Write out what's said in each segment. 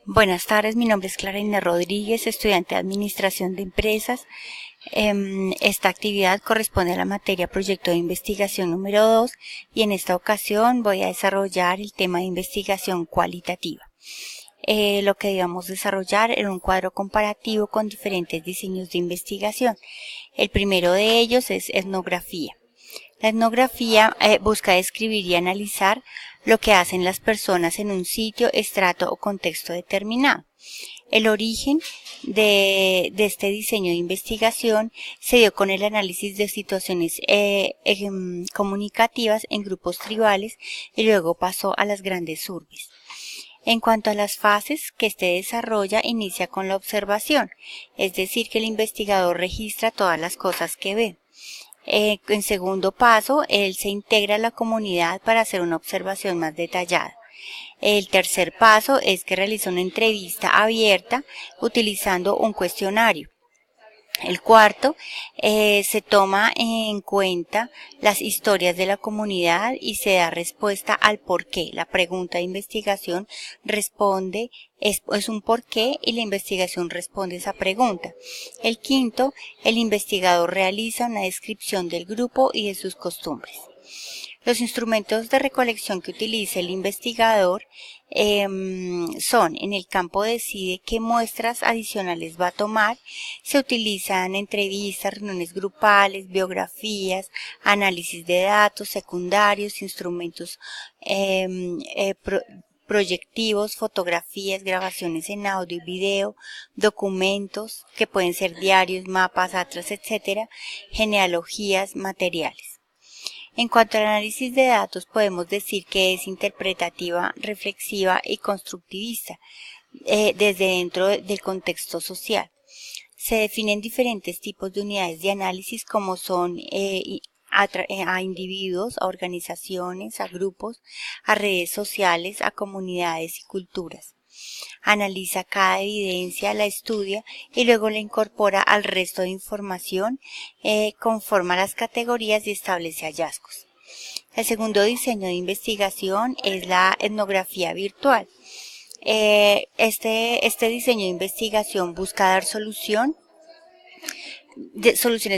Buenas tardes, mi nombre es Clara Inés Rodríguez, estudiante de Administración de Empresas. Esta actividad corresponde a la materia Proyecto de Investigación número 2 y en esta ocasión voy a desarrollar el tema de investigación cualitativa. Lo que debemos desarrollar era un cuadro comparativo con diferentes diseños de investigación. El primero de ellos es etnografía. La etnografía busca describir y analizar lo que hacen las personas en un sitio, estrato o contexto determinado. El origen de este diseño de investigación se dio con el análisis de situaciones comunicativas en grupos tribales y luego pasó a las grandes urbes. En cuanto a las fases que este desarrolla, inicia con la observación, es decir, que el investigador registra todas las cosas que ve. En segundo paso, él se integra a la comunidad para hacer una observación más detallada. El tercer paso es que realiza una entrevista abierta utilizando un cuestionario. El cuarto, se toma en cuenta las historias de la comunidad y se da respuesta al por qué. La pregunta de investigación es un por qué y la investigación responde esa pregunta. El quinto, el investigador realiza una descripción del grupo y de sus costumbres. Los instrumentos de recolección que utiliza el investigador son: en el campo decide qué muestras adicionales va a tomar. Se utilizan entrevistas, reuniones grupales, biografías, análisis de datos secundarios, instrumentos proyectivos, fotografías, grabaciones en audio y video, documentos que pueden ser diarios, mapas, atlas, etc., genealogías, materiales. En cuanto al análisis de datos, podemos decir que es interpretativa, reflexiva y constructivista, desde dentro del contexto social. Se definen diferentes tipos de unidades de análisis como son a individuos, a organizaciones, a grupos, a redes sociales, a comunidades y culturas. Analiza cada evidencia, la estudia y luego la incorpora al resto de información, conforma las categorías y establece hallazgos. El segundo diseño de investigación es la etnografía virtual. Este diseño de investigación busca dar soluciones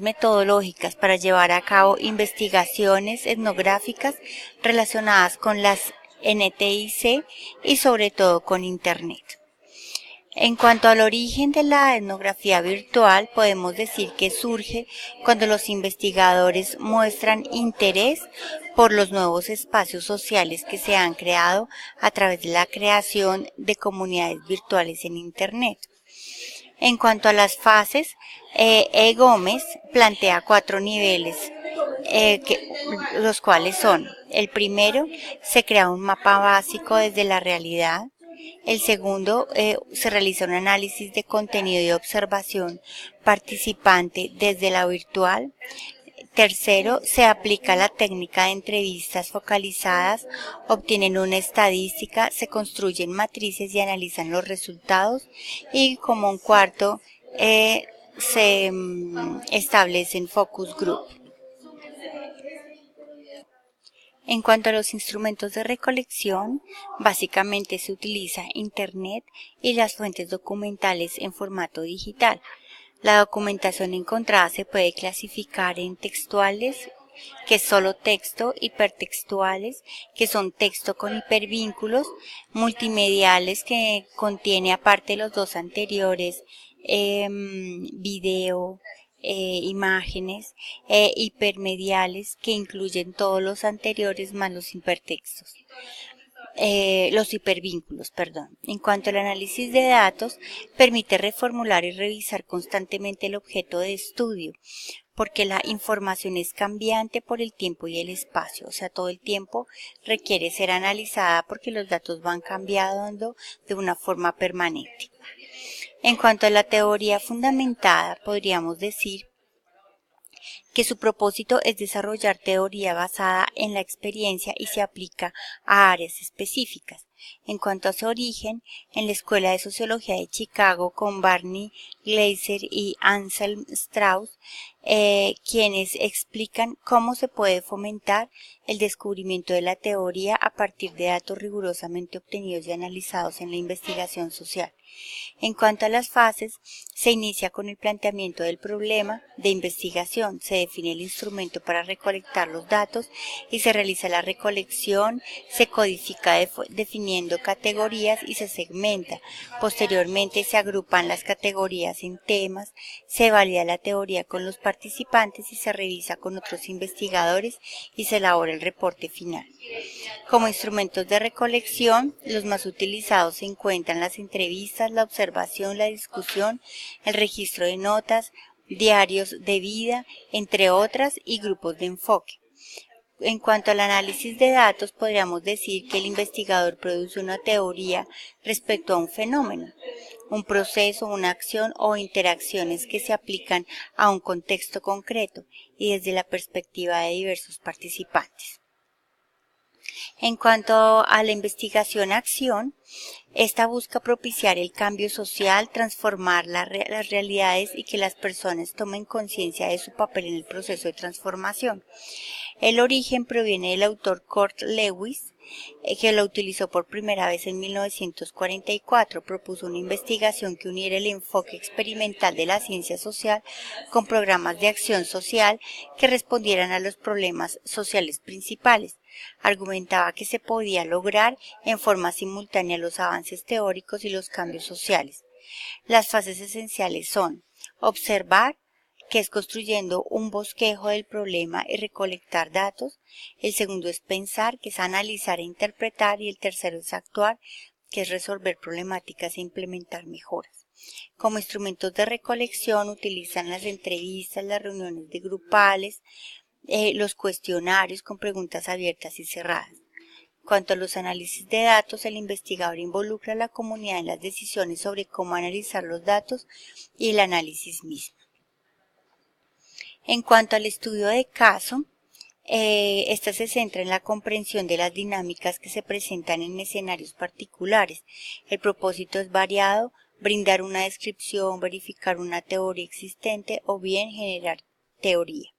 metodológicas para llevar a cabo investigaciones etnográficas relacionadas con las NTIC y sobre todo con Internet. En cuanto al origen de la etnografía virtual, podemos decir que surge cuando los investigadores muestran interés por los nuevos espacios sociales que se han creado a través de la creación de comunidades virtuales en Internet. En cuanto a las fases, Gómez plantea 4 niveles, los cuales son: el primero, se crea un mapa básico desde la realidad. El segundo, se realiza un análisis de contenido y observación participante desde la virtual. Tercero, se aplica la técnica de entrevistas focalizadas, obtienen una estadística, se construyen matrices y analizan los resultados. Y como un cuarto, se establecen focus group. En cuanto a los instrumentos de recolección, básicamente se utiliza Internet y las fuentes documentales en formato digital. La documentación encontrada se puede clasificar en textuales, que es solo texto; hipertextuales, que son texto con hipervínculos; multimediales, que contiene, aparte de los dos anteriores, video, imágenes; hipermediales, que incluyen todos los anteriores más los hipertextos. Los hipervínculos, perdón. En cuanto al análisis de datos, permite reformular y revisar constantemente el objeto de estudio, porque la información es cambiante por el tiempo y el espacio, o sea, todo el tiempo requiere ser analizada porque los datos van cambiando de una forma permanente. En cuanto a la teoría fundamentada, podríamos decir que su propósito es desarrollar teoría basada en la experiencia y se aplica a áreas específicas. En cuanto a su origen, en la Escuela de Sociología de Chicago con Barney Glaser y Anselm Strauss, quienes explican cómo se puede fomentar el descubrimiento de la teoría a partir de datos rigurosamente obtenidos y analizados en la investigación social. En cuanto a las fases, se inicia con el planteamiento del problema de investigación, se define el instrumento para recolectar los datos y se realiza la recolección, se codifica definiendo categorías y se segmenta. Posteriormente se agrupan las categorías en temas, se valida la teoría con los participantes y se revisa con otros investigadores y se elabora el reporte final. Como instrumentos de recolección, los más utilizados se encuentran las entrevistas, la observación, la discusión, el registro de notas, diarios de vida, entre otras, y grupos de enfoque. En cuanto al análisis de datos, podríamos decir que el investigador produce una teoría respecto a un fenómeno, un proceso, una acción o interacciones que se aplican a un contexto concreto y desde la perspectiva de diversos participantes. En cuanto a la investigación-acción, esta busca propiciar el cambio social, transformar las realidades y que las personas tomen conciencia de su papel en el proceso de transformación. El origen proviene del autor Kurt Lewis, que lo utilizó por primera vez en 1944. Propuso una investigación que uniera el enfoque experimental de la ciencia social con programas de acción social que respondieran a los problemas sociales principales. Argumentaba que se podía lograr en forma simultánea los avances teóricos y los cambios sociales. Las fases esenciales son observar, que es construyendo un bosquejo del problema y recolectar datos. El segundo es pensar, que es analizar e interpretar. Y el tercero es actuar, que es resolver problemáticas e implementar mejoras. Como instrumentos de recolección utilizan las entrevistas, las reuniones de grupales, los cuestionarios con preguntas abiertas y cerradas. En cuanto a los análisis de datos, el investigador involucra a la comunidad en las decisiones sobre cómo analizar los datos y el análisis mismo. En cuanto al estudio de caso, esta se centra en la comprensión de las dinámicas que se presentan en escenarios particulares. El propósito es variado: brindar una descripción, verificar una teoría existente o bien generar teoría.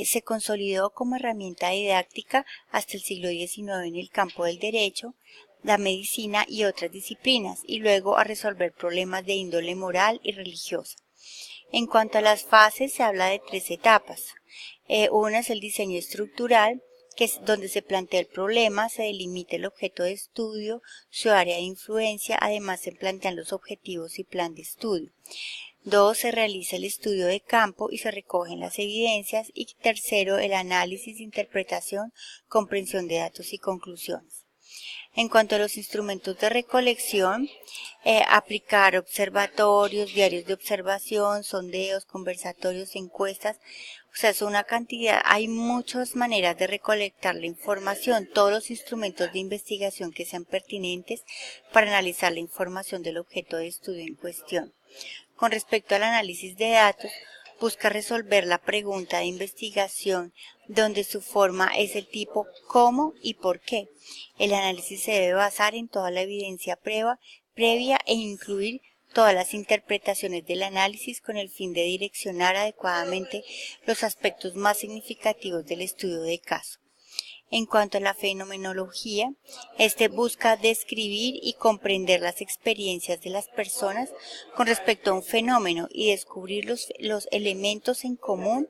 Se consolidó como herramienta didáctica hasta el siglo XIX en el campo del derecho, la medicina y otras disciplinas, y luego a resolver problemas de índole moral y religiosa. En cuanto a las fases, se habla de 3 etapas. Una es el diseño estructural, que es donde se plantea el problema, se delimita el objeto de estudio, su área de influencia, además se plantean los objetivos y plan de estudio. 2. Se realiza el estudio de campo y se recogen las evidencias. Y tercero, el análisis, interpretación, comprensión de datos y conclusiones. En cuanto a los instrumentos de recolección, aplicar observatorios, diarios de observación, sondeos, conversatorios, encuestas. O sea, es una cantidad, hay muchas maneras de recolectar la información, todos los instrumentos de investigación que sean pertinentes para analizar la información del objeto de estudio en cuestión. Con respecto al análisis de datos, busca resolver la pregunta de investigación donde su forma es el tipo cómo y por qué. El análisis se debe basar en toda la evidencia previa e incluir todas las interpretaciones del análisis con el fin de direccionar adecuadamente los aspectos más significativos del estudio de caso. En cuanto a la fenomenología, busca describir y comprender las experiencias de las personas con respecto a un fenómeno y descubrir los elementos en común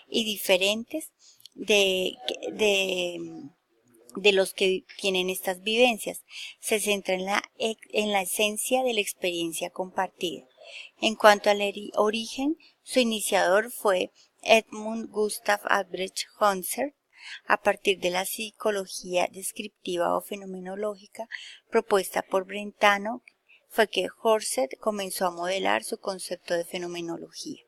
y diferentes de los que tienen estas vivencias. Se centra en la esencia de la experiencia compartida. En cuanto al origen, su iniciador fue Edmund Gustav Albrecht Husserl. A partir de la psicología descriptiva o fenomenológica propuesta por Brentano, fue que Husserl comenzó a modelar su concepto de fenomenología.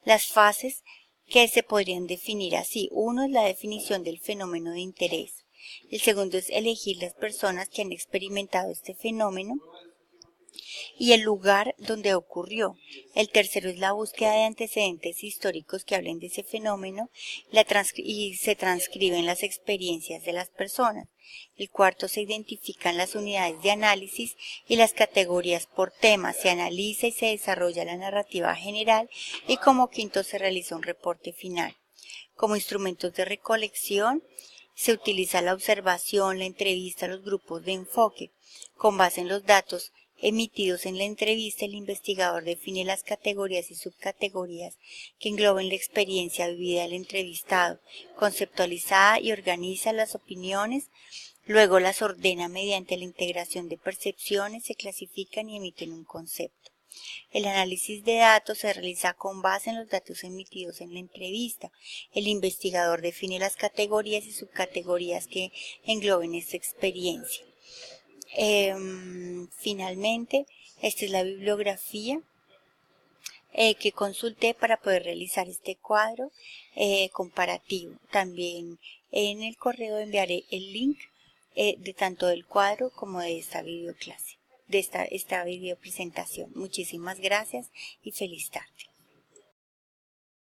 Las fases que se podrían definir así: uno es la definición del fenómeno de interés. El segundo es elegir las personas que han experimentado este fenómeno. y el lugar donde ocurrió. El tercero es la búsqueda de antecedentes históricos que hablen de ese fenómeno y se transcriben las experiencias de las personas. El cuarto, se identifican las unidades de análisis y las categorías por tema. Se analiza y se desarrolla la narrativa general y como quinto se realiza un reporte final. Como instrumentos de recolección se utiliza la observación, la entrevista, los grupos de enfoque. Con base en los datos emitidos en la entrevista, el investigador define las categorías y subcategorías que engloben la experiencia vivida del entrevistado, conceptualizada y organiza las opiniones, luego las ordena mediante la integración de percepciones, se clasifican y emiten un concepto. El análisis de datos se realiza con base en los datos emitidos en la entrevista. El investigador define las categorías y subcategorías que engloben esta experiencia. Finalmente, esta es la bibliografía que consulté para poder realizar este cuadro comparativo. También en el correo enviaré el link de tanto del cuadro como de esta videoclase, de esta video presentación. Muchísimas gracias y feliz tarde.